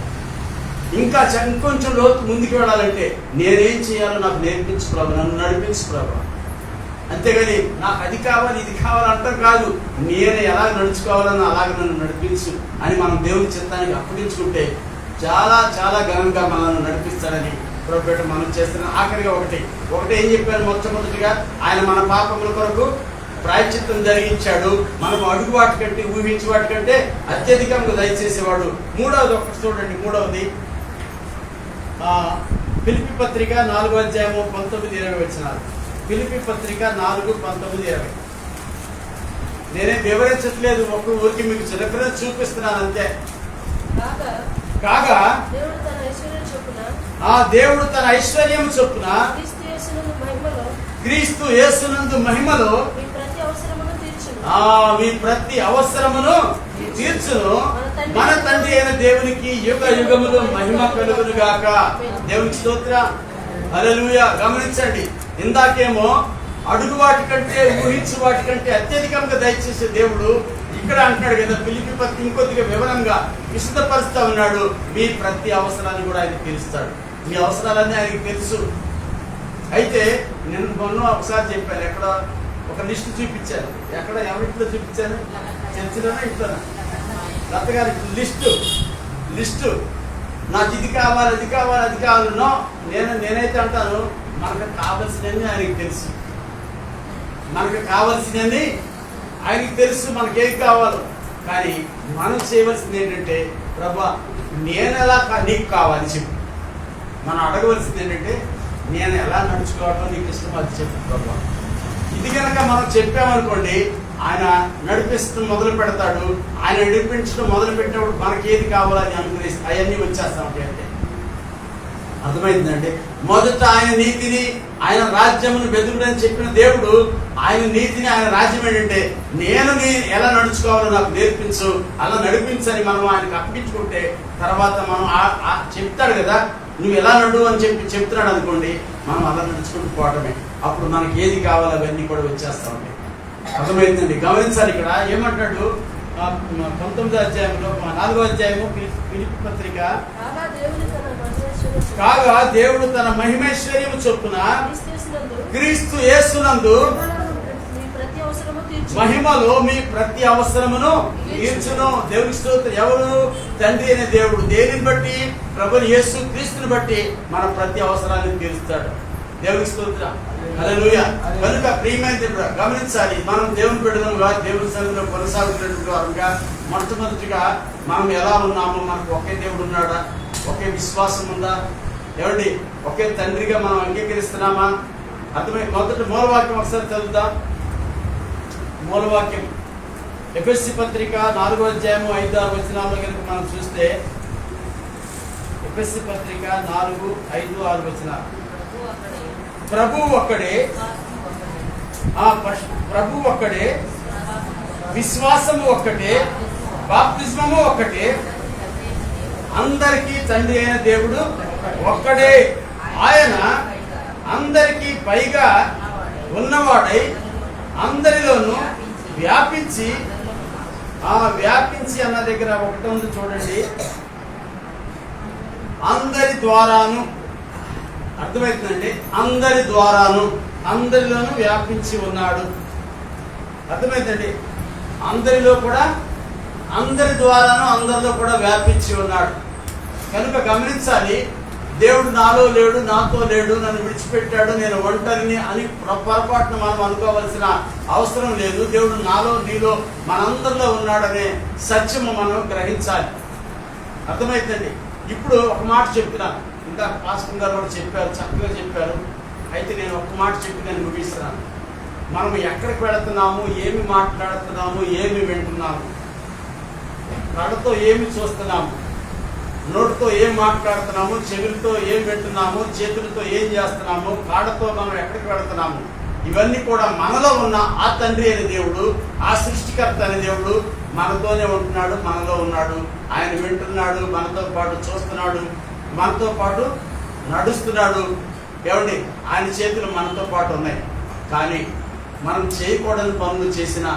ఇంకా ఇంకొంచెం లోతు ముందుకు వెళ్ళాలంటే నేనేం చేయాలో నాకు నేర్పించు ప్రభా, నన్ను నడిపించు ప్రభా. అంతేగాని నాకు అది కావాలి ఇది కావాలి అంటాం కాదు, నేను ఎలా నడుచుకోవాలన్నా అలాగ నన్ను నడిపించు అని మనం దేవుని చిత్తానికి అప్పగించుకుంటే చాలా చాలా ఘనంగా మనల్ని నడిపిస్తాడని ప్రభుపేట మనం చేస్తున్న ఆఖరిగా ఒకటి ఏం చెప్పాను మొట్టమొదటిగా, ఆయన మన పాపముల కొరకు ప్రాయశ్చిత్తం జరిగించాడు. మనం అడుగు వాటి కంటే ఊహించి వాటి కంటే అత్యధికంగా దయచేసేవాడు. మూడవది ఒకటి చూడండి, మూడవది ఫిలిప్పీ పత్రిక 4:19-20 ఫిలిప్పీ పత్రిక 4:19-20. నేనే వివరించట్లేదు, ఒక ఊరికి మీకు రిఫరెన్స్ చూపిస్తున్నాను అంతే. కాగా దేవుడు తన ఐశ్వర్యం చొప్పున క్రీస్తు యేసునందు మహిమలో మీ ప్రతి అవసరమును తీర్చును. మన తండ్రి అయిన దేవునికి యుగ యుగములు మహిమ కలుగును గాక. దేవునికి స్తోత్రం, హల్లెలూయా. గమనించండి, ఇందాకేమో అడుగు వాటి కంటే ఊహించు వాటి కంటే అత్యధికంగా దయచేసే దేవుడు ఇక్కడ అంటున్నాడు కదా. ఫిలిప్పీ పత్రిక ఇంకొద్దిగా వివరంగా విశదపరుస్తా ఉన్నాడు. మీ ప్రతి అవసరాన్ని కూడా ఆయన తీరుస్తాడు. మీ అవసరాలన్నీ ఆయనకి తెలుసు. అయితే నేను మొన్న ఒకసారి చెప్పాను, ఎక్కడ ఒక లిస్టు చూపించాను. ఎక్కడ ఎవరింట్లో చూపించాను? చర్చిలోనే ఇంట్లోనే. దత్తగారి లిస్టు నాకు ఇది కావాలి అది కావాలి అది కావాలనో నేనైతే అంటాను, మనకు కావలసినవి ఆయనకి తెలుసు. మనకు కావలసినవి ఆయనకి తెలుసు, మనకేం కావాలో. కానీ మనం చేయవలసింది ఏంటంటే, ప్రభా నేను ఎలా నీకు కావాలి చెప్పు. మనం అడగవలసింది ఏంటంటే, నేను ఎలా నడుచుకోవడం నీకు ఇష్టం అది చెప్పు ప్రభా. ఇది కనుక మనం చెప్పామనుకోండి, ఆయన నడిపిస్తూ మొదలు పెడతాడు. ఆయన నడిపించడం మొదలు పెట్టినప్పుడు మనకి ఏది కావాలని అనుగ్రహిస్తే అవన్నీ వచ్చేస్తాం. అంటే అర్థమైందండి. మొదట ఆయన నీతిని ఆయన రాజ్యమును వెతుకుడని చెప్పిన దేవుడు, ఆయన నీతిని ఆయన రాజ్యం ఏంటంటే, నేను ఎలా నడుచుకోవాలో నాకు నేర్పించు, అలా నడిపించని మనం ఆయనకు అప్పగించుకుంటే తర్వాత మనం చెప్తాడు కదా, నువ్వు ఎలా నడు అని చెప్తున్నాడు అనుకోండి, మనం అలా నడుచుకుంటూ పోవటమే. అప్పుడు మనకి ఏది కావాలో అవన్నీ కూడా వచ్చేస్తా ఉంటాయి. అర్థమైందండి. గమనించాలి, ఇక్కడ ఏమంటాడు 19వ అధ్యాయంలో 4వ అధ్యాయము ఫిలిప్పీ పత్రిక, కాగా దేవుడు తన మహిమైశ్వర్యము చొప్పున క్రీస్తు యేసునందు మహిమలో మీ ప్రతి అవసరమును తీర్చును. దేవుని స్తోత్రం. ఎవరు? తండ్రి అనే దేవుడు. దేనిని బట్టి? ప్రభుని యేసు క్రీస్తుని బట్టి మన ప్రతి అవసరాన్ని తీరుస్తాడు. దేవుని స్తోత్రం, హల్లెలూయా. కనుక ప్రియమైన దేవుడు గమనించాలి, మనం దేవుని బిడ్డలుగా దేవుని సన్నిధిలో కొనసాగుతున్నటువంటి వారుగా మొట్టమొదటిగా మనం ఎలా ఉన్నామో, మనకు ఒకే దేవుడు ఉన్నాడా? ఒకే విశ్వాసం ఉందా? ఏమండి, ఒకే తండ్రిగా మనం అంగీకరిస్తున్నామా? అర్థమై మొదటి మూలవాక్యం ఒకసారి చదువుదాం. మూలవాక్యం ఎఫెసీ పత్రిక 4వ అధ్యాయము 5-6 కనుక మనం చూస్తే, ఎఫెసీ పత్రిక 4:5-6 ప్రభువు ఒక్కడే, ప్రభువు ఒక్కడే, విశ్వాసము ఒక్కటే, బాప్తిస్మము ఒక్కటే, అందరికీ తండ్రి అయిన దేవుడు ఒక్కడే. ఆయన అందరికీ పైగా ఉన్నవాడై అందరిలోనూ వ్యాపించి అన్న దగ్గర ఒకటి ఉంది చూడండి, అందరి ద్వారాను. అర్థమవుతుందండి, అందరి ద్వారాను, అందరిలోనూ వ్యాపించి ఉన్నాడు. అర్థమైందండి, అందరిలో కూడా, అందరి ద్వారాను అందరిలో కూడా వ్యాపించి ఉన్నాడు. కనుక గమనించాలి, దేవుడు నాలో లేడు, నాతో లేడు, నన్ను విడిచిపెట్టాడు, నేను ఒంటరిని అని పొరపాటున మనం అనుకోవాల్సిన అవసరం లేదు. దేవుడు నాలో నీలో మనందరిలో ఉన్నాడనే సత్యము మనం గ్రహించాలి. అర్థమైందండి. ఇప్పుడు ఒక మాట చెప్తున్నాను, ఇంకా పాస్టర్ గారు కూడా చెప్పారు, చక్కగా చెప్పారు. అయితే నేను ఒక మాట చెప్పి నేను ముగిస్తున్నాను. మనం ఎక్కడికి వెళుతున్నాము, ఏమి మాట్లాడుతున్నాము, ఏమి వింటున్నాము, కళ్ళతో ఏమి చూస్తున్నాము, నోటితో ఏం మాట్లాడుతున్నాము, చెవులతో ఏం వింటున్నాము, చేతులతో ఏం చేస్తున్నాము, కాళ్ళతో మనం ఎక్కడికి వెళుతున్నాము, ఇవన్నీ కూడా మనలో ఉన్న ఆ తండ్రి అనే దేవుడు, ఆ సృష్టికర్త అనే దేవుడు మనతోనే ఉంటున్నాడు, మనలో ఉన్నాడు. ఆయన వింటున్నాడు, మనతో పాటు చూస్తున్నాడు, మనతో పాటు నడుస్తున్నాడు. ఏమండి, ఆయన చేతులు మనతో పాటు ఉన్నాయి. కానీ మనం చేయకూడని పనులు చేసినా,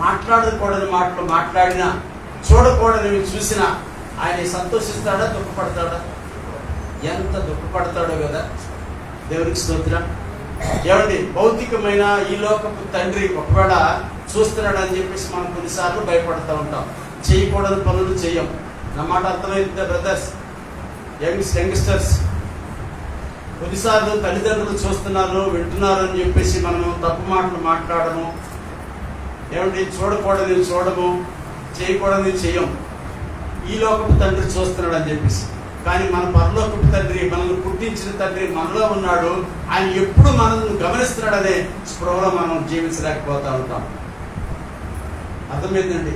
మాట్లాడకూడని మాటలు మాట్లాడినా, చూడకూడనివి చూసినా ఆయన సంతోషిస్తాడా, దుఃఖపడతాడా? ఎంత దుఃఖపడతాడో కదా. దేవునికి స్తోత్రం. ఏమండి, భౌతికమైన ఈ లోకపు తండ్రి ఒకవేళ చూస్తున్నాడు అని చెప్పేసి మనం కొన్నిసార్లు భయపడుతూ ఉంటాం. చేయకూడని పనులు చేయం. నా మాట అర్థమైందా బ్రదర్స్, యంగ్స్టర్స్? కొన్నిసార్లు తల్లిదండ్రులు చూస్తున్నారు, వింటున్నారు అని చెప్పేసి మనము తప్పు మాటలు మాట్లాడము, ఏమంటే చూడకూడదు చూడము, చేయకూడదు చెయ్యం. ఈ లోకపు తండ్రి చూస్తున్నాడు అని చెప్పేసి. కానీ మన పరలోకపు తండ్రి, మనల్ని పుట్టించిన తండ్రి మనలో ఉన్నాడు. ఆయన ఎప్పుడు మనల్ని గమనిస్తున్నాడనే స్పృహలో మనం జీవించలేకపోతా ఉంటాం. అర్థమైందండి?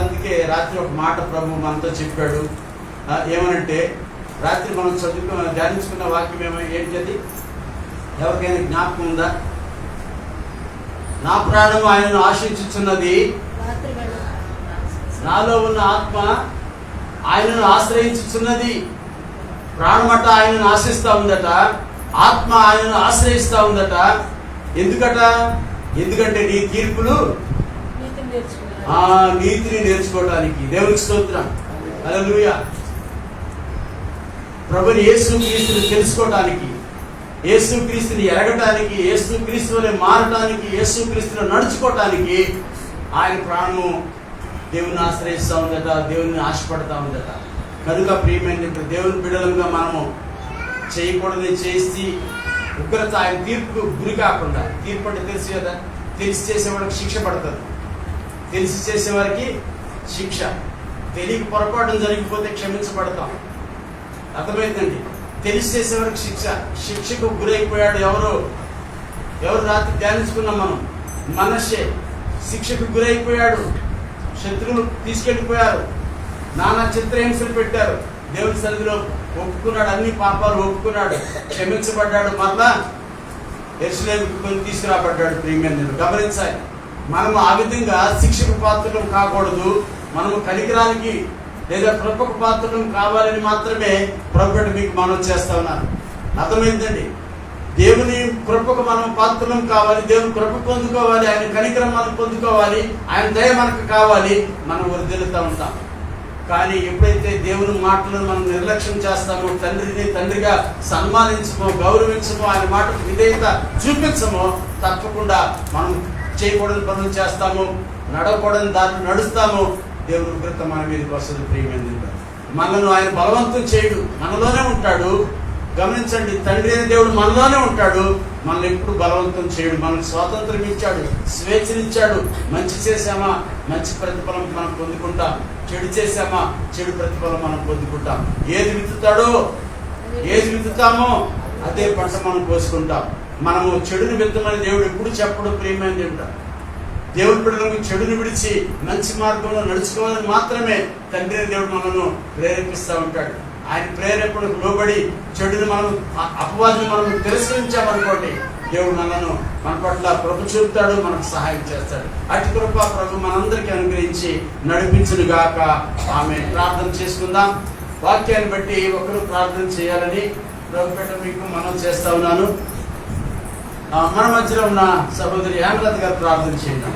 అందుకే రాత్రి ఒక మాట ప్రభు మనతో చెప్పాడు. ఏమనంటే, రాత్రి మనం ధ్యానించుకున్న వాక్యం ఏంటది? ఎవరికైనా జ్ఞాపకం ఉందా? నా ప్రాణం ఆయనను ఆశించుచున్నది, నాలో ఉన్న ఆత్మ ఆయనను ఆశ్రయించుచున్నది. ప్రాణమట ఆయనను ఆశిస్తా ఉందట, ఆత్మ ఆయనను ఆశ్రయిస్తా ఉందట. ఎందుకట? ఎందుకంటే నీ తీర్పులు నీతిని నేర్చుకోవడానికి. దేవునికి స్తోత్రం, హల్లెలూయా. ప్రభుని యేసుక్రీస్తుని తెలుసుకోవడానికి, యేసుక్రీస్తుని ఎరగటానికి, యేసుక్రీస్తు వలె మారటానికి, యేసుక్రీస్తులో నడుచుకోవటానికి ఆయన ప్రాణము దేవుని ఆశ్రయిస్తూ ఉందట, దేవుని ఆశపడతా ఉందట. కనుక ప్రియమైన దేవుని బిడ్డలుగా మనము చేయకూడదు చేసి ఉగ్రత, ఆయన తీర్పుకు గురి కాకుండా, తీర్పు అంటే తెలుసు కదా, తెలిసి చేసేవాడికి శిక్ష పడుతుంది, తెలిసి చేసేవారికి శిక్ష, తెలియక పొరపాటు జరిగిపోతే క్షమించబడతాం. అర్థమైందండి? తెలిసి చేసేవారికి శిక్ష, శిక్షకు గురైపోయాడు. ఎవరు రాత్రి ధ్యానించుకున్నాం మనం? మనషే శిక్షకు గురైపోయాడు. శత్రువులు తీసుకెళ్ళిపోయారు, నానా చిత్రహింసలు పెట్టారు. దేవుని సన్నిధిలో ఒప్పుకున్నాడు, అన్ని పాపాలు ఒప్పుకున్నాడు, క్షమించబడ్డాడు. మరలా యెరూషలేముకు తీసుకురాబడ్డాడు. ప్రియమైన గమనించాలి, మనము ఆ విధంగా శిక్షకు పాత్రలు కాకూడదు. మనము కనికరానికి లేదా కృపకు పాత్రలు కావాలని మాత్రమే ప్రభువుని మీకు మనం చేస్తా ఉన్నాను. అర్థమైందండి? దేవుని కృపకు మనం పాత్రలం కావాలి, దేవుని కృప పొందుకోవాలి, ఆయన కనికరం మనం పొందుకోవాలి, ఆయన దయ మనకు కావాలి. మనం వదిలితూ ఉంటాం. కానీ ఎప్పుడైతే దేవుని మాటలను మనం నిర్లక్ష్యం చేస్తామో, తండ్రిని తండ్రిగా సన్మానించమో, గౌరవించమో, ఆయన మాటకు విధేయత చూపించమో, తప్పకుండా మనం చేయకూడని పనులు చేస్తాము, నడవకూడని దాన్ని నడుస్తాము. దేవుని ఉగ్రత మన మీదకి వస్తుంది. ప్రియమైన మనను ఆయన బలవంతం చేయడు, మనలోనే ఉంటాడు. గమనించండి, తండ్రి అయిన దేవుడు మనలోనే ఉంటాడు, మనల్ని ఎప్పుడు బలవంతం చేయడు. మనకు స్వాతంత్రం ఇచ్చాడు, స్వేచ్ఛనిచ్చాడు. మంచి చేశామా, మంచి ప్రతిఫలం మనం పొందుకుంటాం. చెడు చేశామా, చెడు ప్రతిఫలం మనం పొందుకుంటాం. ఏది విత్తుతామో అదే పంట మనం కోసుకుంటాం. మనము చెడుని విత్తమని దేవుడు ఎప్పుడు చెప్పడు. ప్రియమైన దేవుడి బిడ్డలకు చెడుని విడిచి మంచి మార్గంలో నడుచుకోవాలని మాత్రమే తండ్రి దేవుడు మనను ప్రేరేపిస్తూ ఉంటాడు. ఆయన ప్రేరేపణకు లోబడి చెడుని మనం, అపవాదిని మనం తిరస్కరించామనుకోండి, దేవుడు మన పట్ల ప్రభు చూపుతాడు, మనకు సహాయం చేస్తాడు. అటు కృప ప్రభు మనందరికీ అనుగ్రహించి నడిపించును గాక. ఆమె ప్రార్థన చేసుకుందాం. వాక్యాన్ని బట్టి ఒకరు ప్రార్థన చేయాలని ప్రభు మీకు మనం చేస్తా ఉన్నాను. మన మధ్యలో ఉన్న సహోదరి హేమలత గారు ప్రార్థన చేద్దాం.